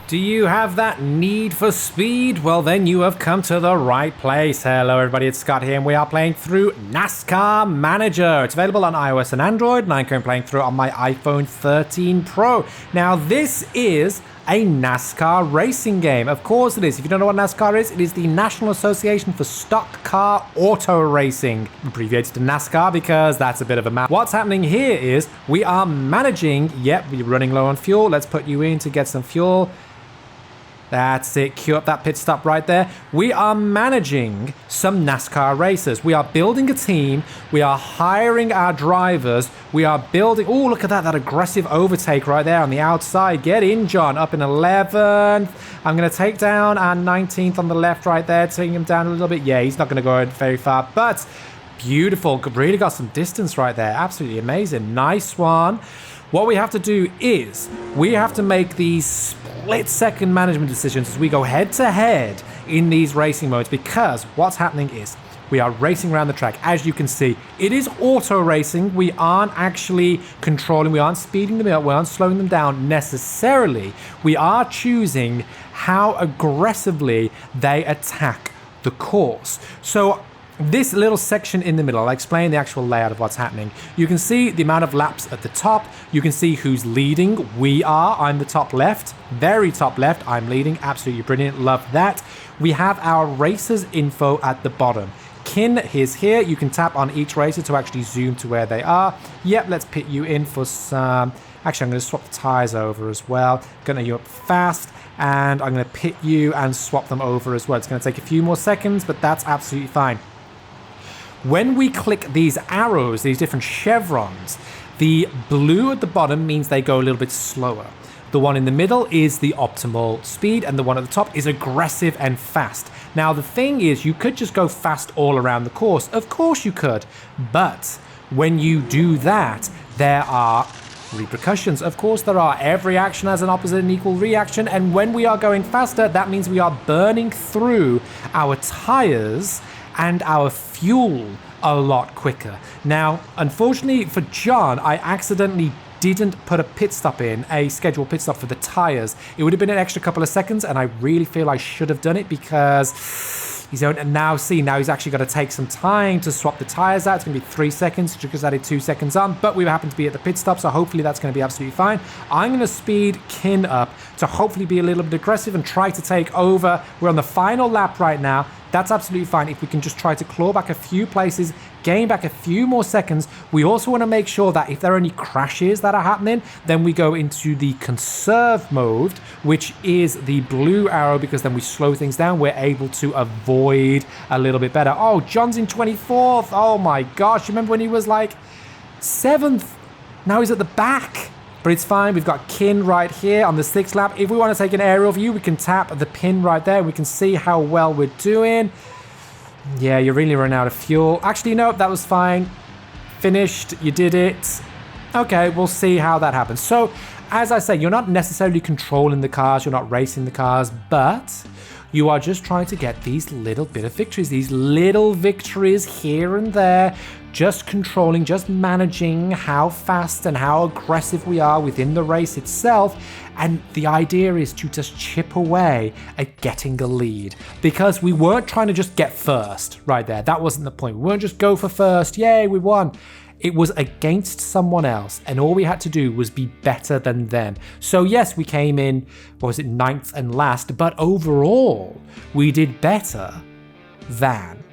Do you have that need for speed? Well, then you have come to the right place. Hello, everybody. It's Scott here, and we are playing through NASCAR Manager. It's available on iOS and Android, and I'm currently playing through it on my iPhone 13 Pro. Now, this is a NASCAR racing game. Of course it is. If you don't know what NASCAR is, it is the National Association for Stock Car Auto Racing, abbreviated to NASCAR because that's a bit of a mouthful. What's happening here is we are managing. Yep, we're running low on fuel. Let's put you in to get some fuel. That's it. Cue up that pit stop right there. We are managing some NASCAR racers. We are building a team. We are hiring our drivers. We are building... Oh, look at that aggressive overtake right there on the outside. Get in, John. Up in 11th. I'm going to take down our 19th on the left right there. Taking him down a little bit. Yeah, he's not going to go very far, but beautiful. Really got some distance right there. Absolutely amazing. Nice one. What we have to do is we have to make these split-second management decisions as we go head-to-head in these racing modes, because what's happening is we are racing around the track. As you can see, it is auto racing. We aren't actually controlling, we aren't speeding them up, we aren't slowing them down necessarily. We are choosing how aggressively they attack the course. So this little section in the middle, I'll explain the actual layout of what's happening. You can see the amount of laps at the top. You can see who's leading. We are. I'm the top left. Very top left. I'm leading. Absolutely brilliant. Love that. We have our racers info at the bottom. Kin is here. You can tap on each racer to actually zoom to where they are. Yep, let's pit you in for some... Actually, I'm going to swap the tires over as well. Going to you up fast. And I'm going to pit you and swap them over as well. It's going to take a few more seconds, but that's absolutely fine. When we click these arrows, these different chevrons, the blue at the bottom means they go a little bit slower. The one in the middle is the optimal speed, and the one at the top is aggressive and fast. Now, the thing is, you could just go fast all around the course. Of course you could, but when you do that, there are repercussions. Of course there are. Every action has an opposite and equal reaction, and when we are going faster, that means we are burning through our tires and our fuel a lot quicker. Now, unfortunately for John, I accidentally didn't put a pit stop in, a scheduled pit stop for the tires. It would have been an extra couple of seconds, and I really feel I should have done it because he's now he's actually got to take some time to swap the tires out. It's going to be 3 seconds, just added 2 seconds on, but we happen to be at the pit stop, so hopefully that's going to be absolutely fine. I'm going to speed Kin up to hopefully be a little bit aggressive and try to take over. We're on the final lap right now. That's absolutely fine if we can just try to claw back a few places, gain back a few more seconds. We also want to make sure that if there are any crashes that are happening, then we go into the conserve mode, which is the blue arrow, because then we slow things down. We're able to avoid a little bit better. Oh, John's in 24th. Oh my gosh. Remember when he was like 7th? Now he's at the back. But it's fine. We've got Kin right here on the 6th lap. If we want to take an aerial view, we can tap the pin right there. We can see how well we're doing. Yeah, you're really running out of fuel. Actually, no, that was fine. Finished. You did it. Okay, we'll see how that happens. So, as I say, you're not necessarily controlling the cars. You're not racing the cars, but you are just trying to get these little bit of victories, these little victories here and there, just controlling, just managing how fast and how aggressive we are within the race itself. And the idea is to just chip away at getting a lead, because we weren't trying to just get first right there. That wasn't the point. We weren't just go for first. Yay, we won. It was against someone else, and all we had to do was be better than them. So yes, we came in, 9th and last, but overall, we did better than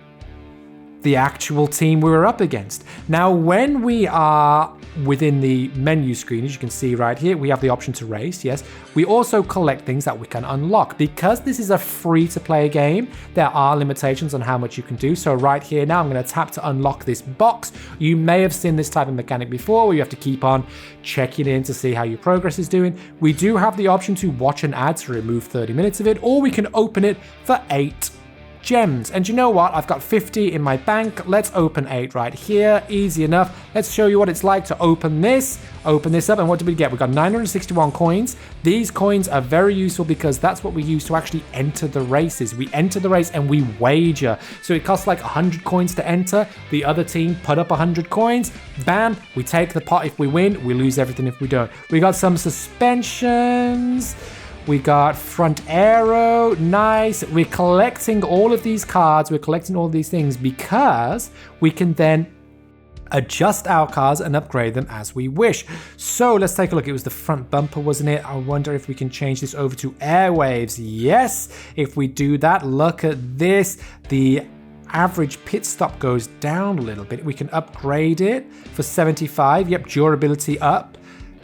the actual team we were up against. Now, when we are within the menu screen, as you can see right here, we have the option to race, yes. We also collect things that we can unlock. Because this is a free-to-play game, there are limitations on how much you can do. So right here now, I'm going to tap to unlock this box. You may have seen this type of mechanic before, where you have to keep on checking in to see how your progress is doing. We do have the option to watch an ad to remove 30 minutes of it, or we can open it for 8 gems. And you know what? I've got 50 in my bank. Let's open 8 right here. Easy enough. Let's show you what it's like to open this up. And what did we get? We got 961 coins. These coins are very useful because that's what we use to actually enter the races. We enter the race and we wager. So it costs like 100 coins to enter. The other team put up 100 coins. Bam. We take the pot if we win. We lose everything if we don't. We got some suspensions. We got front aero. Nice. We're collecting all of these cards. We're collecting all of these things because we can then adjust our cars and upgrade them as we wish. So let's take a look. It was the front bumper, wasn't it? I wonder if we can change this over to airwaves. Yes, if we do that, look at this. The average pit stop goes down a little bit. We can upgrade it for 75. Yep, durability up.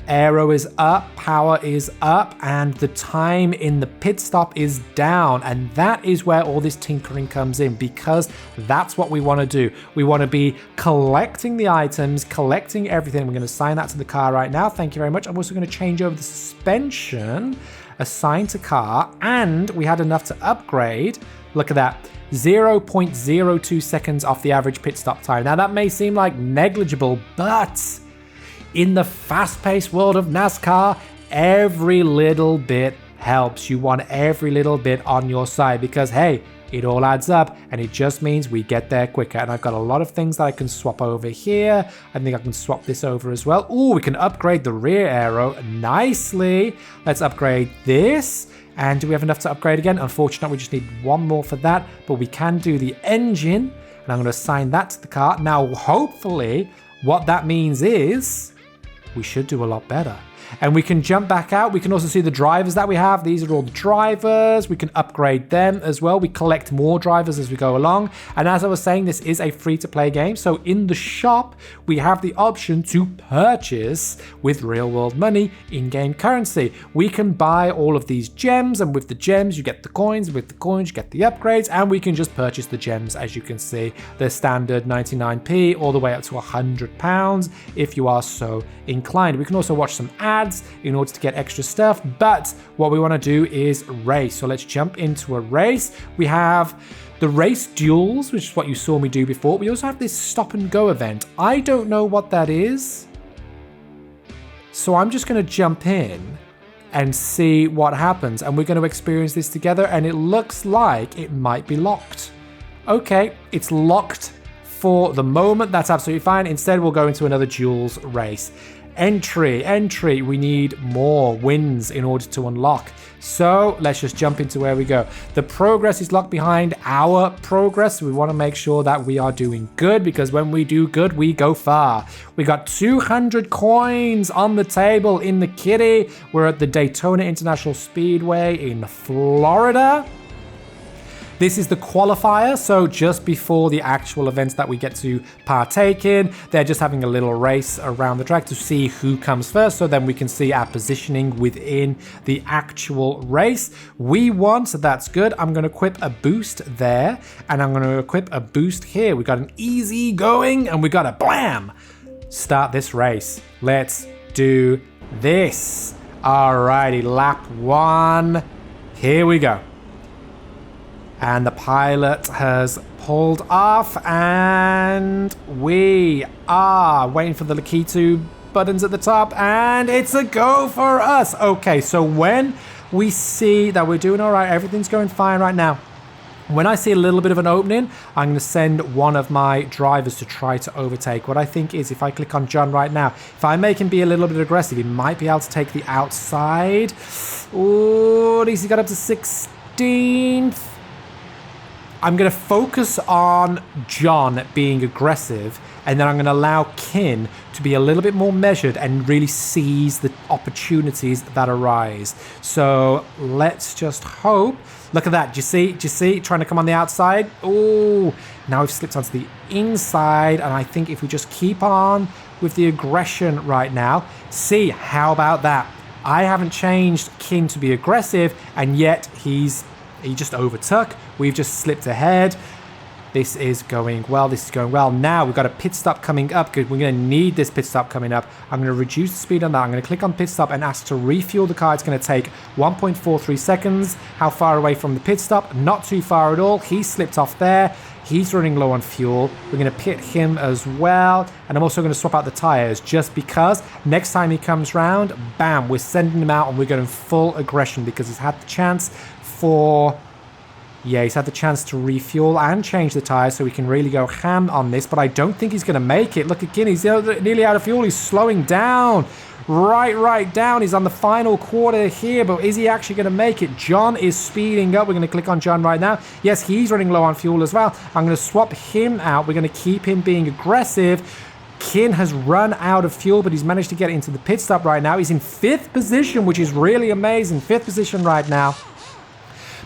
Aero is up, power is up, and the time in the pit stop is down. And that is where all this tinkering comes in, because that's what we want to do. We want to be collecting the items, collecting everything. We're going to assign that to the car right now. Thank you very much. I'm also going to change over the suspension, assign to car, and we had enough to upgrade. Look at that. 0.02 seconds off the average pit stop time. Now that may seem like negligible, but in the fast-paced world of NASCAR, every little bit helps. You want every little bit on your side because, hey, it all adds up and it just means we get there quicker. And I've got a lot of things that I can swap over here. I think I can swap this over as well. Ooh, we can upgrade the rear aero nicely. Let's upgrade this. And do we have enough to upgrade again? Unfortunately, we just need one more for that, but we can do the engine. And I'm going to assign that to the car. Now, hopefully, what that means is we should do a lot better. And we can jump back out. We can also see the drivers that we have. These are all the drivers. We can upgrade them as well. We collect more drivers as we go along. And as I was saying, this is a free-to-play game. So in the shop, we have the option to purchase with real-world money in-game currency. We can buy all of these gems, and with the gems, you get the coins. With the coins, you get the upgrades, and we can just purchase the gems, as you can see. The standard 99p all the way up to £100 if you are so inclined. We can also watch some ads in order to get extra stuff, but what we want to do is race. So let's jump into a race. We have the race duels, which is what you saw me do before. We also have this stop and go event. I don't know what that is, so I'm just going to jump in and see what happens, and we're going to experience this together, and it looks like it might be locked. Okay, it's locked for the moment. That's absolutely fine. Instead, we'll go into another duels race. Entry. We need more wins in order to unlock. So let's just jump into where we go. The progress is locked behind our progress. We want to make sure that we are doing good, because when we do good, we go far. We got 200 coins on the table in the kitty. We're at the Daytona International Speedway in Florida. This is the qualifier, so just before the actual events that we get to partake in, they're just having a little race around the track to see who comes first, so then we can see our positioning within the actual race. We won, so that's good. I'm going to equip a boost there, and I'm going to equip a boost here. We got an easy going, and we got a blam! Start this race. Let's do this. Alrighty, lap 1. Here we go. And the pilot has pulled off, and we are waiting for the key 2 buttons at the top, and it's a go for us. Okay, so when we see that we're doing all right, everything's going fine right now. When I see a little bit of an opening, I'm going to send one of my drivers to try to overtake. What I think is, if I click on John right now, if I make him be a little bit aggressive, he might be able to take the outside. Ooh, at least he got up to 16th. I'm going to focus on John being aggressive, and then I'm going to allow Kin to be a little bit more measured and really seize the opportunities that arise. So let's just hope. Look at that. Do you see? Trying to come on the outside. Oh, now we've slipped onto the inside, and I think if we just keep on with the aggression right now. See, how about that? I haven't changed Kin to be aggressive, and yet he just overtook. We've just slipped ahead. This is going well. Now we've got a pit stop coming up, because we're going to need this pit stop coming up. I'm going to reduce the speed on that. I'm going to click on pit stop and ask to refuel the car. It's going to take 1.43 seconds. How far away from the pit stop? Not too far at all. He slipped off there. He's running low on fuel. We're going to pit him as well. And I'm also going to swap out the tires, just because next time he comes round, bam, we're sending him out, and we're going full aggression, because he's had the chance he's had the chance to refuel and change the tires, so we can really go ham on this, but I don't think he's going to make it. Look at Guinness, he's nearly out of fuel. He's slowing down. right down. He's on the final quarter here, but is he actually going to make it? John is speeding up. We're going to click on John right now. Yes, he's running low on fuel as well. I'm going to swap him out. We're going to keep him being aggressive. Kin has run out of fuel, but he's managed to get into the pit stop right now. He's in 5th position, which is really amazing. 5th position right now.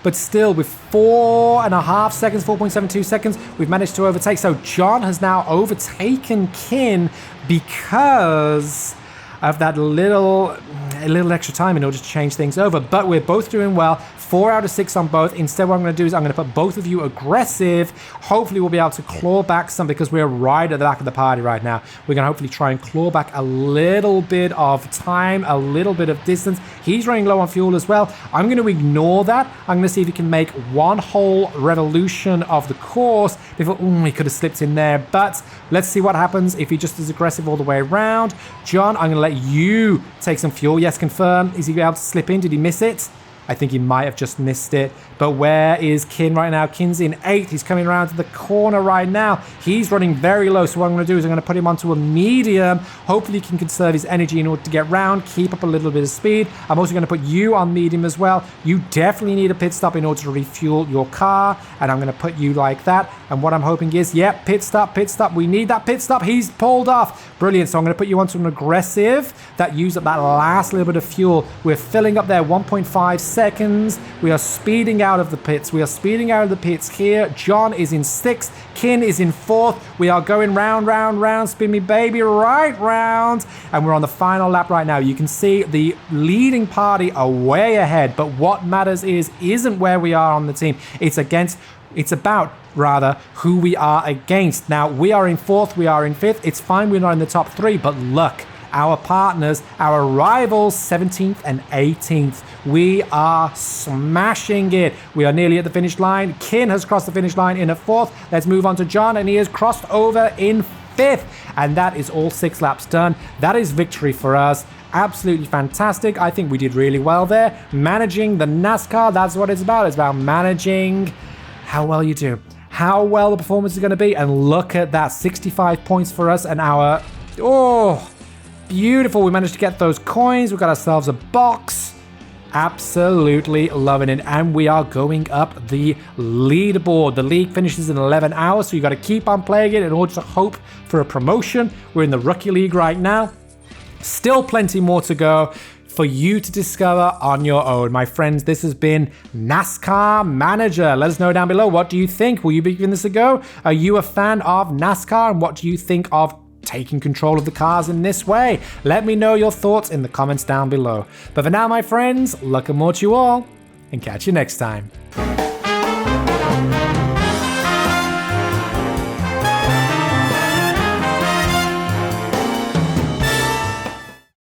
But still, with 4.5 seconds, 4.72 seconds, we've managed to overtake. So John has now overtaken Kin because of that little extra time in order to change things over. But we're both doing well. 4 out of 6 on both. Instead, what I'm going to do is I'm going to put both of you aggressive. Hopefully, we'll be able to claw back some because we're right at the back of the party right now. We're going to hopefully try and claw back a little bit of time, a little bit of distance. He's running low on fuel as well. I'm going to ignore that. I'm going to see if he can make one whole revolution of the course before he could have slipped in there. But let's see what happens if he just is aggressive all the way around. John, I'm going to let you take some fuel. Yes, confirm. Is he able to slip in? Did he miss it? I think he might have just missed it. But where is Kin right now? Kin's in 8th. He's coming around to the corner right now. He's running very low. So what I'm going to do is I'm going to put him onto a medium. Hopefully he can conserve his energy in order to get round, keep up a little bit of speed. I'm also going to put you on medium as well. You definitely need a pit stop in order to refuel your car. And I'm going to put you like that. And what I'm hoping is, yep, pit stop, pit stop. We need that pit stop. He's pulled off. Brilliant. So I'm going to put you onto an aggressive that used up that last little bit of fuel. We're filling up there 1.5 seconds. We are speeding out of the pits. We are speeding out of the pits here. John is in 6th. Kin is in 4th. We are going round, spin me baby, right round. And we're on the final lap right now. You can see the leading party are way ahead. But what matters isn't where we are on the team. It's about who we are against. Now, we are in 4th. We are in 5th. It's fine we're not in the top 3. But look. Our partners, our rivals, 17th and 18th. We are smashing it. We are nearly at the finish line. Kin has crossed the finish line in a 4th. Let's move on to John, and he has crossed over in 5th. And that is all 6 laps done. That is victory for us. Absolutely fantastic. I think we did really well there. Managing the NASCAR, that's what it's about. It's about managing how well you do. How well the performance is going to be. And look at that, 65 points for us and our... beautiful. We managed to get those coins. We got ourselves a box. Absolutely loving it. And we are going up the leaderboard. The league finishes in 11 hours, so you got to keep on playing it in order to hope for a promotion. We're in the rookie league right now. Still plenty more to go for you to discover on your own. My friends, this has been NASCAR Manager. Let us know down below. What do you think? Will you be giving this a go? Are you a fan of NASCAR? And what do you think of taking control of the cars in this way? Let me know your thoughts in the comments down below. But for now, my friends, luck and more to you all, and catch you next time.